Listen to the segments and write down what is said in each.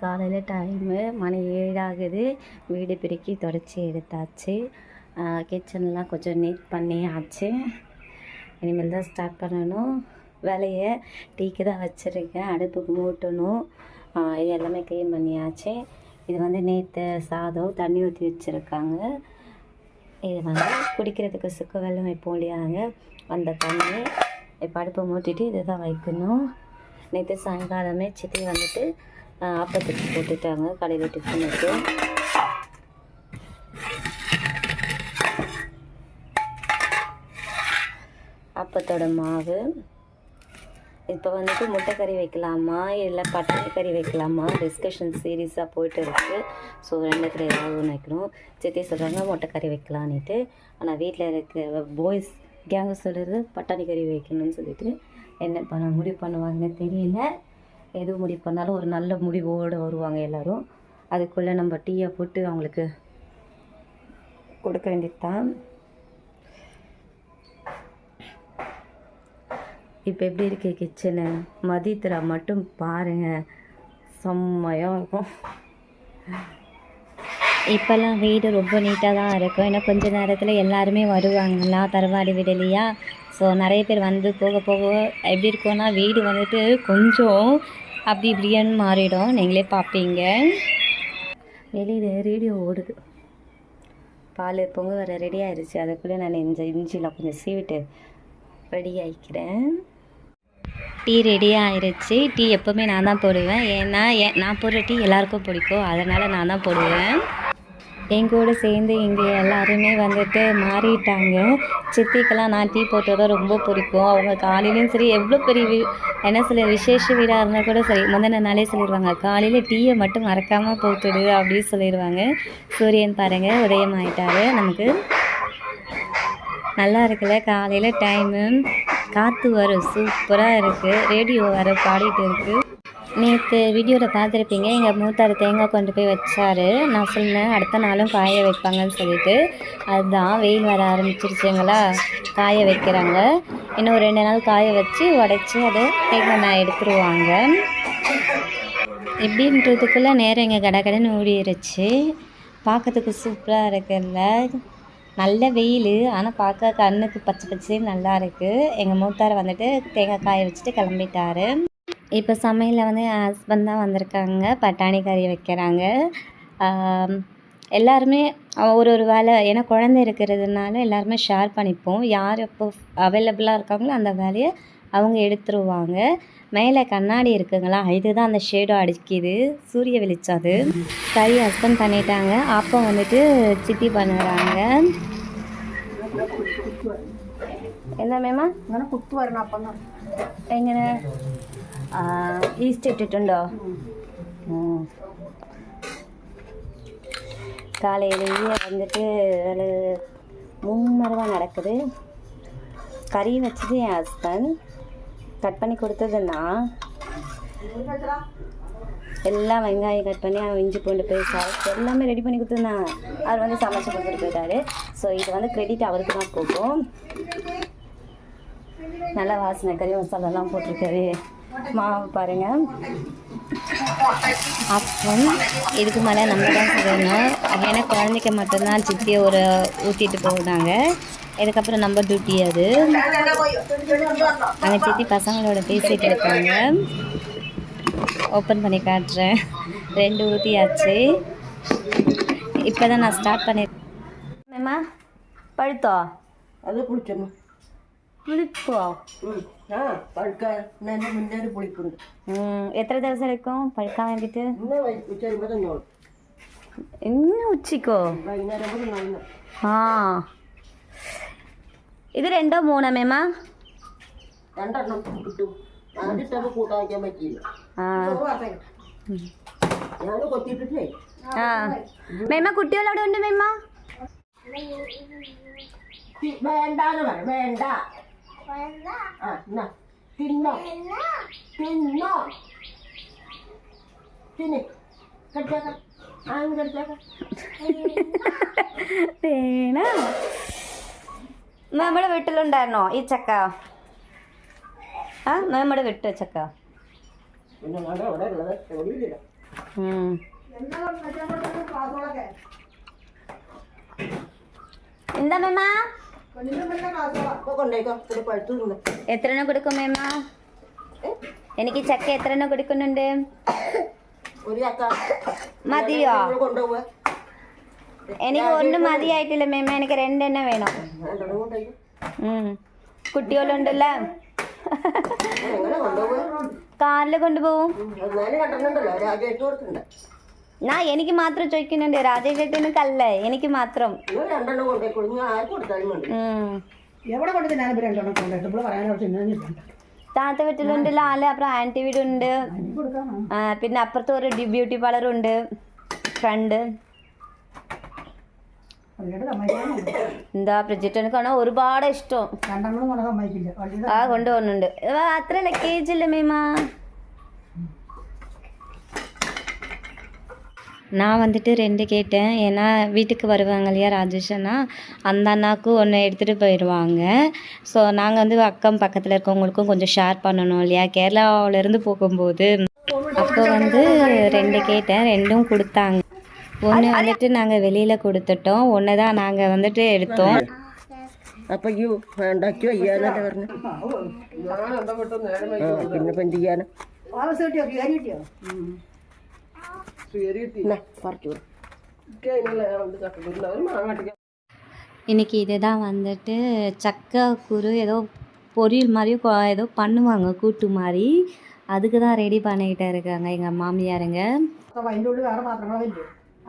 காலையில் டைமு மணி 7 ஆகுது. வீடு பெருக்கி தொடச்சி எடுத்தாச்சு. கிச்சன்லாம் கொஞ்சம் நீட் பண்ணியாச்சு. இனிமேல் தான் ஸ்டார்ட் பண்ணணும் வேலையை. டீக்கு தான் வச்சுருக்கேன், அடுப்புக்கு மூட்டணும். இது எல்லாமே க்ளீன் பண்ணியாச்சு. இது வந்து நேற்று சாதம் தண்ணி ஊற்றி வச்சுருக்காங்க. இது வந்து குடிக்கிறதுக்கு சுக்கு வெல்லம் வைப்போம் இல்லையாங்க, அந்த தண்ணி. இப்போ அடுப்பை மூட்டிட்டு இதை தான் வைக்கணும். நேற்று சாயங்காலமே சித்தி வந்துட்டு அப்பத்துக்கு போட்டுட்டாங்க கடையில் டிஃபனுக்கு. அப்பத்தோட மாவு. இப்போ வந்துட்டு முட்டைக்கறி வைக்கலாமா இல்லை பட்டாணி கறி வைக்கலாமா டிஸ்கஷன் சீரியஸாக போயிட்டு இருக்குது. ஸோ ரெண்டுத்தில் ஏதாவது ஒன்று வைக்கணும். சித்தி சொல்கிறாங்க முட்டைக்கறி வைக்கலான்னுட்டு. ஆனால் வீட்டில் இருக்கிற பாய்ஸ் கேங்க சொல்கிறது பட்டாணி கறி வைக்கணும்னு சொல்லிட்டு என்ன முடிவு பண்ணுவாங்கன்னு தெரியல. எதுவும் முடிவு பண்ணாலும் ஒரு நல்ல முடிவோடு வருவாங்க எல்லோரும். அதுக்குள்ளே நம்ம டீயை போட்டு அவங்களுக்கு கொடுக்க வேண்டியது தான். இப்போ எப்படி இருக்கு கிச்சனு? மதியத்தில் மட்டும் பாருங்கள், செம்மையாக இருக்கும். இப்போல்லாம் வீடு ரொம்ப நீட்டாக தான் இருக்கும். இன்னும் கொஞ்சம் நேரத்தில் எல்லாருமே வருவாங்களா, தரவாடி வீடு இல்லையா. ஸோ நிறைய பேர் வந்து போக போக எப்படி இருக்கும்னா வீடு வந்துட்டு கொஞ்சம் அப்படி இப்படின்னு மாறிடும். நீங்களே பார்ப்பீங்க. வெளியில் ரேடியோ ஓடுது. பால் பொங்க வர ரெடி ஆயிடுச்சு. அதுக்குள்ளே நான் இஞ்சியில் கொஞ்சம் சீவிட்டு ரெடி ஆகிக்கிறேன். டீ ரெடி ஆயிடுச்சு. டீ எப்போவுமே நான் தான் போடுவேன். ஏன்னா நான் போடுற டீ எல்லாருக்கும் பிடிக்கும், அதனால் நான் தான் போடுவேன். எங்கூட சேர்ந்து இங்கே எல்லாருமே வந்துட்டு மாறிட்டாங்க. சித்திக்கெல்லாம் நான் டீ போட்டதை ரொம்ப பிடிக்கும். அவங்க காலையிலையும் சரி, எவ்வளோ பெரிய என்ன சொல்ல விசேஷ வீடாக இருந்தால் கூட சரி, முந்தின நாளே சொல்லிடுவாங்க காலையில் டீயை மட்டும் மறக்காமல் போட்டுடு அப்படின்னு சொல்லிடுவாங்க. சூரியன் பாருங்கள் உதயம் ஆகிட்டாரு. நமக்கு நல்லா இருக்குல்ல காலையில் டைமு. காற்று வரும், சூப்பராக இருக்குது. ரேடியோ வர பாடிட்டு இருக்குது. நேற்று வீடியோவில் பார்த்துருப்பீங்க, எங்கள் மூத்தார் தேங்காய் கொண்டு போய் வச்சார். நான் சொன்னேன் அடுத்த நாளும் காய வைப்பாங்கன்னு சொல்லிட்டு. அதுதான் வெயில் வர ஆரம்பிச்சிருச்சுங்களா, காய வைக்கிறாங்க. இன்னும் 2 நாள் காய வச்சு உடச்சி அதை தேங்காய் நான் எடுத்துருவாங்க. இப்படின்றதுக்குள்ளே நேரம் எங்கள் கடைன்னு ஓடிடுச்சு. பார்க்கறதுக்கு சூப்பராக இருக்குல்ல, நல்ல வெயில். ஆனால் பார்க்க கண்ணுக்கு பச்சை பச்சைன்னு நல்லா இருக்குது. எங்கள் மூத்தார் வந்துட்டு தேங்காய் காய வச்சுட்டு கிளம்பிட்டார். இப்போ சமையலில் வந்து என் ஹஸ்பண்ட் தான் வந்திருக்காங்க. பட்டாணி கறி வைக்கிறாங்க. எல்லாருமே ஒரு வேலை, ஏன்னா குழந்தை இருக்கிறதுனால எல்லாருமே ஷேர் பண்ணிப்போம். யார் எப்போ அவைலபிளாக இருக்காங்களோ அந்த வேலையை அவங்க எடுத்துருவாங்க. மேலே கண்ணாடி இருக்குங்களா, இதுதான் அந்த ஷேடோ அடிக்குது, சூரிய வெளிச்சம். அது கறி ஹஸ்பண்ட் பண்ணிட்டாங்க. அப்போ வந்துட்டு சித்தி பண்ணுறாங்க. என்ன மேமா குத்து வரணும் அப்போ எங்கே ഈസ്റ്റ് ഇട്ടിട്ടുണ്ടോ? காலையிலேயே வந்துட்டு அது மும்மரவாக நடக்குது. கறி வச்சது என் ஹஸ்பண்ட், கட் பண்ணி கொடுத்ததுன்னா எல்லாம் வெங்காயம் கட் பண்ணி அவன் இஞ்சி பூண்டு பேஸ்ட் எல்லாமே ரெடி பண்ணி கொடுத்துருந்தான். அவர் வந்து சமைச்சு கொடுத்துட்டு போயிட்டாரு. ஸோ இது வந்து கிரெடிட் அவருக்கு தான் போகும். நல்லா வாசனை, கறி மசாலாலாம் போட்டிருக்காரு. மாவு பாருங்கள். அப்புறம் இதுக்கு மேலே நம்ம தான் சொல்லணும். ஏன்னா குழந்தைக்கு மட்டும்தான் சித்தியை ஒரு ஊற்றிட்டு போனாங்க. இதுக்கப்புறம் நம்ம டியூட்டி அது. அங்கே சித்தி பசங்களோட பேசிகிட்டு இருக்காங்க. ஓப்பன் பண்ணி காட்டுறேன். 2 ஊற்றியாச்சு. இப்போ தான் நான் ஸ்டார்ட் பண்ணிருக்கேன். பழுத்தோ அது பிடிச்சணும் புளிப்போ? பழுக்க முன்னாடி புளிப்புண்டு. எத்தனை ദിവസം എടുക്കും പഴുക്കാൻ വേണ്ടിയിട്ട്? ഇന്ന് ഉച്ചക്കോ? ആ ഇത് 2 3 മേമ? 2 കിട്ടും. കൂട്ടാൻ വയ്ക്കാൻ പറ്റിയില്ല. മേമ കുട്ടികൾ അവിടെ ഉണ്ട് മേമ? വേണ്ടാന്ന് പറ, വേണ്ട. തിന്നോ തിന്നോ തിന്നെ കടിച്ചേക്ക കടിച്ചേക്ക വേണ. നമ്മുടെ വീട്ടിലുണ്ടായിരുന്നോ ഈ ചക്ക? നമ്മുടെ വീട്ടിൽ ചക്ക എന്താ മേമ എത്ര എണ്ണം കൊടുക്കും മേമ? എനിക്ക് ചക്ക എത്ര എണ്ണം കൊടുക്കുന്നുണ്ട്? മതിയോ? എനിക്ക് ഒന്നും മതിയായിട്ടില്ല മേമ, എനിക്ക് 2 എണ്ണം വേണം. കുട്ടികളുണ്ടല്ലോ, കാറിൽ കൊണ്ടുപോകും. ഞാൻ എനിക്ക് മാത്രം ചോദിക്കുന്നുണ്ട്, രാജേഷ് ചേട്ടനക്കല്ലേ, എനിക്ക് മാത്രം. താത്ത വീട്ടിലുണ്ടല്ലോ ആല്, അപ്പുറം ആൻറ്റി വീടുണ്ട്, പിന്നെ അപ്പുറത്ത് ഒരു ബ്യൂട്ടി പാർലറുണ്ട് ഫ്രണ്ട്. എന്താ പ്രൊജക്റ്റിനൊക്കെയാണോ ഒരുപാട് ഇഷ്ടം. ആ കൊണ്ടുപോകുന്നുണ്ട്. അത്ര ലഗേജ് ഇല്ല മേമ. நான் வந்துட்டு 2 கேட்டேன். ஏன்னா வீட்டுக்கு வருவாங்க இல்லையா ராஜேஷ் அண்ணா, அந்த அண்ணாக்கும் ஒன்று எடுத்துகிட்டு போயிடுவாங்க. ஸோ நாங்கள் வந்து அக்கம் பக்கத்தில் இருக்கவங்களுக்கும் கொஞ்சம் ஷேர் பண்ணணும் இல்லையா, கேரளாவிலேருந்து போகும்போது. அப்போ வந்து 2 கேட்டேன், 2ம் கொடுத்தாங்க. ஒன்று வந்துட்டு நாங்கள் வெளியில் கொடுத்துட்டோம், ஒன்று தான் நாங்கள் வந்துட்டு எடுத்தோம். അപ്പം ഉണ്ടാക്കിയോ ചെയ്യാനല്ലേ പറഞ്ഞു. പിന്നെ ഇപ്പം എന്ത് ചെയ്യാനാ? இன்னைக்கு இதுதான் வந்துட்டு சக்கை குரு ஏதோ பொரியல் மாதிரியும் ஏதோ பண்ணுவாங்க, கூட்டு மாதிரி. அதுக்கு தான் ரெடி பண்ணிக்கிட்டே இருக்காங்க எங்கள் மாமியாருங்க. അതിൻ്റെ ഉള്ളിൽ വേറെ പാത്രങ്ങളില്ല.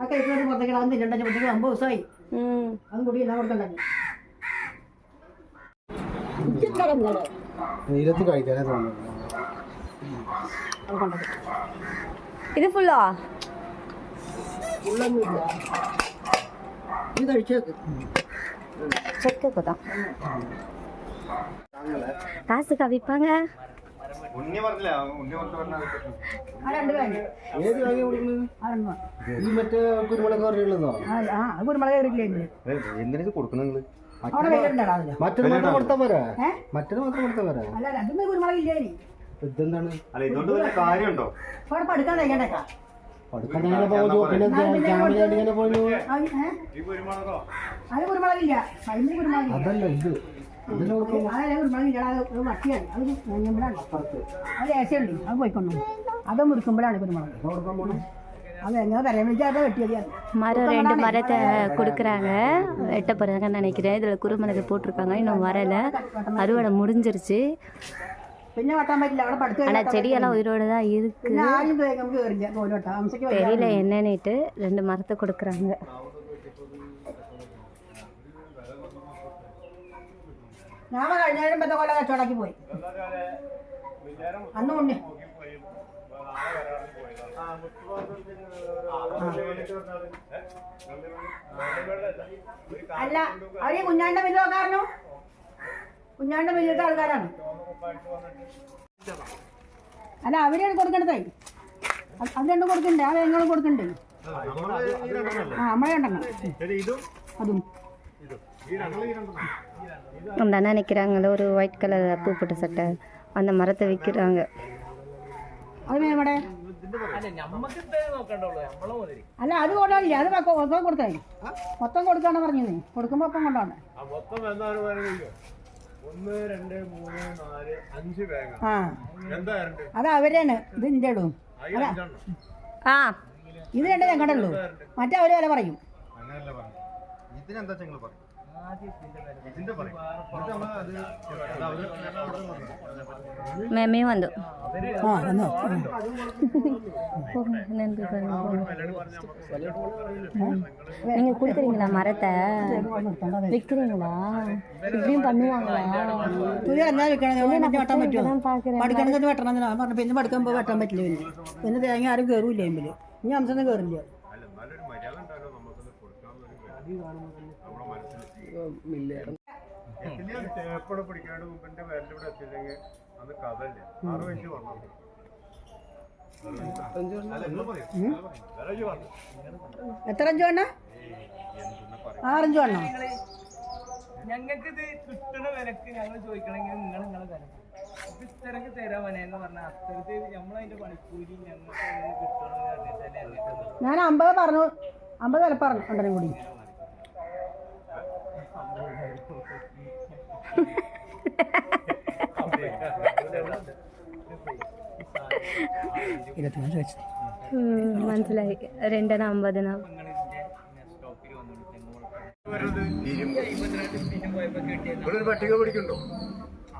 ആ കഴിക്കുന്നത് പുറത്തേക്ക് അത് തിന്നിട്ടുണ്ടെങ്കിൽ 50 ദിവസമായി. അതും കൂടി എല്ലാം കൊടുക്കണ്ടാക്കി ഇത് ഫുള്ളോ? ഇത് കഴിച്ചേക്ക്. செக்குக்கு தான் காசு கவிப்பாங்க. കുരുമുളക് മറ്റൊരു മാത്രം കൊടുത്താ പോരാ? മറ്റൊരു മാത്രം കൊടുത്താ പോരാ? ഇതെന്താണ്? അതല്ല ഇത് അത് മുറിക്കുമ്പോഴാണ് കുരുമുളക്. അത് എങ്ങനെ പറയാൻ വെച്ചാൽ വെട്ടിയത് மரம் 2 மரத்தை கொடுக்குறாங்க, வெட்ட போகிறாங்கன்னு நினைக்கிறேன். இதில் குருமிளகு போட்டிருக்காங்க, இன்னும் வரலை, அறுவடை முடிஞ்சிருச்சு. പിന്നെ വെട്ടാൻ പറ്റില്ല, അവിടെ പഠിത്തം. ஆனால் செடியெல்லாம் உயிரோடு தான் இருக்கு, தெரியல என்னன்னுட்டு. 2 மரத்தை கொடுக்குறாங்க. ഞാൻ കഴിഞ്ഞ കൊല്ലം കച്ചവടമാക്കി പോയി. അന്ന് ഉണ്ണി അല്ല, അവര് കുഞ്ഞാണ്ട മില്ല് നോക്കാറുണ്ടോ? കുഞ്ഞാണ്ട മില്ലിലത്തെ ആൾക്കാരാണ്. അല്ല, അവരാണ് കൊടുക്കണതേ. അത് 2 കൊടുക്കണ്ടേ? ആ ഞങ്ങളും കൊടുക്കണ്ടേ? നമ്മളെ രണ്ടെണ്ണം അതും அந்த அண்ணா நிற்கிறாங்கள, ஒரு ஒயிட் கலர் பூ போட்ட சட்டை, அந்த மரத்தை விற்கிறாங்க. അത് ഇവിടെ അല്ല, അത് കൊണ്ടാവില്ല, അത് മൊത്തം കൊടുത്തേ. മൊത്തം കൊടുക്കാണ് പറഞ്ഞത്. കൊടുക്കുമ്പോ ഒപ്പം കൊണ്ടാണ്. ആ, അത് അവരാണ്. ഇത് ഇന്റെ ഇടും. ആ, ഇത് 2 ഞങ്ങളുടെ ഉള്ളൂ. മറ്റേ അവര് വില പറയും. மேமே வந்து நீங்க கொடுக்குறீங்களா மரத்தை? விற்கிறீங்களா? இப்படியும் பண்ணுவாங்களா? വെട്ടണം. പിന്നെ പഠിക്കുമ്പോൾ വെട്ടാൻ പറ്റില്ല. പിന്നെ തേങ്ങ ആരും കയറൂല്ല. എമ്പില് ഇനി അംശം കയറില്ല. എത്ര 5 വേണ്ട? 6 വേണോ? ഞങ്ങൾക്ക് ഇത് കിട്ടുന്ന വിലക്ക് ഞങ്ങൾ ചോദിക്കണമെങ്കിൽ നിങ്ങൾ നിങ്ങളെ തരണം. ഇത്രക്ക് തരാമനെ എന്ന് പറഞ്ഞാൽ അത്രക്ക് നമ്മളതിന്റെ പണിക്കൂലി ഞങ്ങൾക്ക് കിട്ടണമെന്ന് പറഞ്ഞിട്ട് എന്നിട്ട് ഞാൻ 50 പറഞ്ഞു, 50 വില പറഞ്ഞു രണ്ടരും കൂടി. മനസ്സിലായി. 250. ഒരു പട്ടിക പിടിക്കണ്ടോ?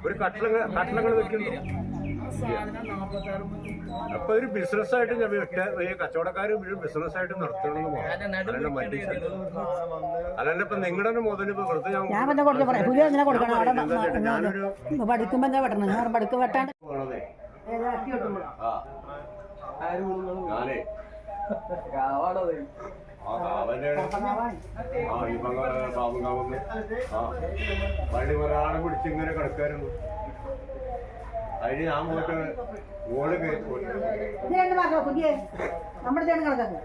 ഒരു കട്ടളങ്ങൾ വെക്കണ്ടോ? അപ്പൊ ഒരു ബിസിനസ്സായിട്ട് കച്ചവടക്കാർ ബിസിനസ്സായിട്ട് നടത്തണമെന്ന് അല്ലാണ്ട് ഇപ്പൊ നിങ്ങളുടെ മുതൽ ഇപ്പൊ വെറുതെ ഞാൻ കൊടുക്കണം. പഠിക്കുമ്പോ എന്താ വെട്ടണം? പഠിക്ക് വെട്ടാണ്ട് വഴി ഒരാളെ പിടിച്ചിങ്ങനെ കിടക്കായിരുന്നു. അതിന് ഞാൻ പോയിട്ട് ഓള് പുതിയ നമ്മുടെ കണക്കാക്കും.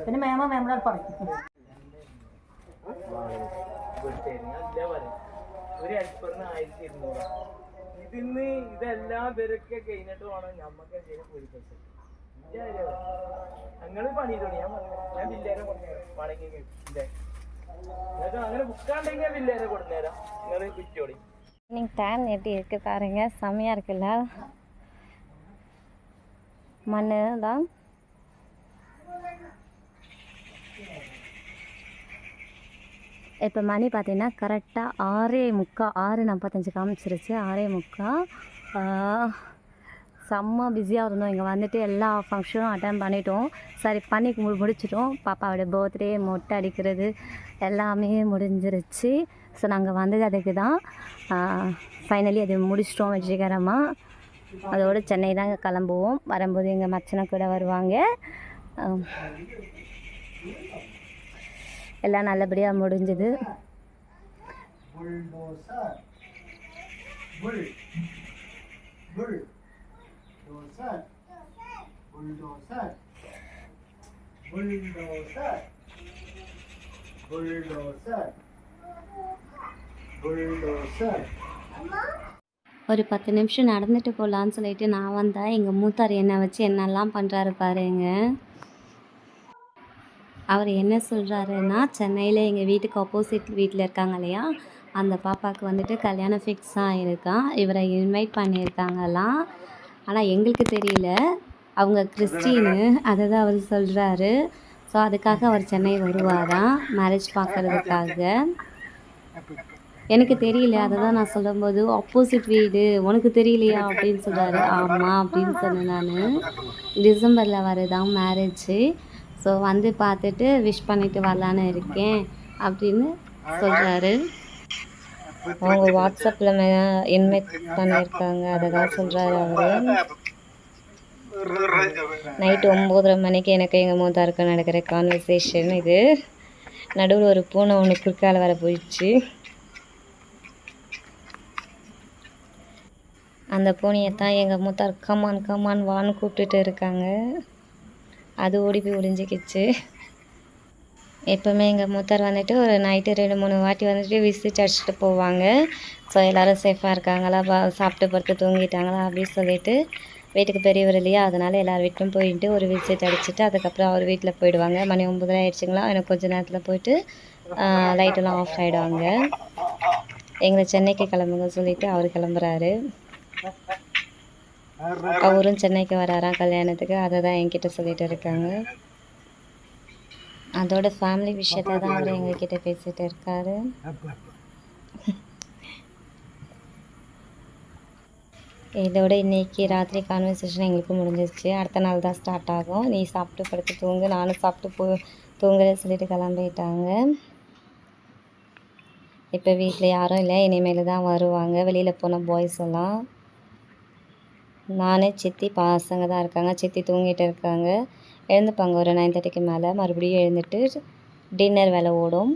പിന്നെ മേമ പറയും ഒരു ഹെൽപ്പറിന് 1200. ഇതിന്ന് ഇതെല്ലാം പേരൊക്കെ കഴിഞ്ഞിട്ട് വേണം ഞമ്മക്ക് കൂലി പൈസ. ഞങ്ങള് പണി തോന്നി ഞാൻ ഞാൻ ബില്ലേരെ കൊടുന്നേരം പണിക്ക് നിങ്ങൾക്ക് അങ്ങനെ ബുക്കാണ്ടെങ്കിൽ ബില്ലേരെ കൊടുന്നേരം നിങ്ങൾ വിറ്റോടി. நீங்கள் டேன் எப்படி இருக்குது பாருங்க, செம்மையாக இருக்குல்ல. மண் தான். இப்போ மணி பார்த்தீங்கன்னா கரெக்டாக 6:45, 6:45 காமிச்சிருச்சு. 6:45. செம்ம பிஸியாக இருந்தோம். இங்கே வந்துட்டு எல்லா ஃபங்க்ஷனும் அட்டன் பண்ணிட்டோம். சரி பண்ணி முடிச்சிட்டோம். பாப்பாவோட பர்த்டே, மொட்டை அடிக்கிறது எல்லாமே முடிஞ்சிருச்சு. ஸோ நாங்கள் வந்தது அதுக்கு தான். ஃபைனலி அது முடிச்சிட்டோம் வெற்றிகரமாக. அதோடு சென்னை தான் கிளம்புவோம். வரும்போது எங்கள் மச்சனை கூட வருவாங்க. எல்லாம் நல்லபடியாக முடிஞ்சுது. ஒரு 10 நிமிஷம் நடந்துட்டு போகலான்னு சொல்லிட்டு நான் வந்தேன். எங்கள் மூத்தார் என்னை வச்சு என்னெல்லாம் பண்ணுறாரு பாருங்க. அவர் என்ன சொல்கிறாருன்னா, சென்னையில் எங்கள் வீட்டுக்கு ஆப்போசிட் வீட்டில் இருக்காங்க இல்லையா, அந்த பாப்பாவுக்கு வந்துட்டு கல்யாணம் ஃபிக்ஸ் ஆகிருக்கான். இவரை இன்வைட் பண்ணியிருக்காங்களாம். ஆனால் எங்களுக்கு தெரியல, அவங்க கிறிஸ்டின்னு. அதை தான் அவர் சொல்கிறாரு. ஸோ அதுக்காக அவர் சென்னை வருவாராம் மேரேஜ் பார்க்குறதுக்காக. எனக்கு தெரியல, அதை தான் நான் சொல்லும்போது ஆப்போசிட் வீடு உனக்கு தெரியலையா அப்படின்னு சொல்கிறாரு. ஆமாம் அப்படின்னு சொன்னேன் நான். டிசம்பரில் வரதான் மேரேஜு. ஸோ வந்து பார்த்துட்டு விஷ் பண்ணிவிட்டு வரலான்னு இருக்கேன் அப்படின்னு சொல்கிறாரு. அவங்க வாட்ஸ்அப்பில் இன்வைட் பண்ணியிருக்காங்க, அதை தான் சொல்கிறாரு அவர். நைட்டு 9:30 மணிக்கு எனக்கு எங்கள் மூத்தாருக்கு நடக்கிற கான்வர்சேஷன் இது. நடுவில் ஒரு பூனை ஒன்று குறுக்கால வர போயிடுச்சு. அந்த பூனையை தான் எங்கள் மூத்தார் கமான் வான்னு கூப்பிட்டுட்டு இருக்காங்க. அது ஓடி போய் ஒளிஞ்சிக்கிச்சு. எப்போவுமே எங்கள் மூத்தார் வந்துட்டு ஒரு நைட்டு 2-3 வாட்டி வந்துட்டு விசிட் அடிச்சுட்டு போவாங்க. ஸோ எல்லோரும் சேஃபாக இருக்காங்களா, சாப்பிட்டு படுத்து தூங்கிட்டாங்களா அப்படின்னு சொல்லிட்டு, வீட்டுக்கு பெரியவர் இல்லையா, அதனால் எல்லார் வீட்டும் போயிட்டு ஒரு விசிட் அடிச்சுட்டு அதுக்கப்புறம் அவர் வீட்டில் போயிடுவாங்க. மணி 9 ஆயிடுச்சுங்களா, எனக்கு கொஞ்சம் நேரத்தில் போயிட்டு லைட்டெல்லாம் ஆஃப் ஆகிடுவாங்க. எங்களை சென்னைக்கு கிளம்புங்க சொல்லிவிட்டு அவர் கிளம்புறாரு. அவரும் சென்னைக்கு வராராம் கல்யாணத்துக்கு. அதை தான் என்கிட்ட சொல்லிட்டு இருக்காங்க. அதோட ஃபேமிலி விஷயத்தை தான் அவர் எங்ககிட்ட பேசிகிட்டு இருக்காரு. இதோட இன்றைக்கி ராத்திரி கான்வர்சேஷன் எங்களுக்கு முடிஞ்சிச்சு. அடுத்த நாள் தான் ஸ்டார்ட் ஆகும். நீ சாப்பிட்டு படுத்து தூங்கு, நானும் சாப்பிட்டு தூங்குறேன்னு சொல்லிட்டு கிளம்பிட்டாங்க. இப்போ வீட்டில் யாரும் இல்லை, இனிமேல் தான் வருவாங்க. வெளியில் போன பாய்ஸ் எல்லாம். நானே சித்தி பசங்க தான் இருக்காங்க. சித்தி தூங்கிட்டு இருக்காங்க. எழுந்துப்பாங்க ஒரு 9:30க்கு மேலே. மறுபடியும் எழுந்துட்டு டின்னர் வேலை ஓடும்.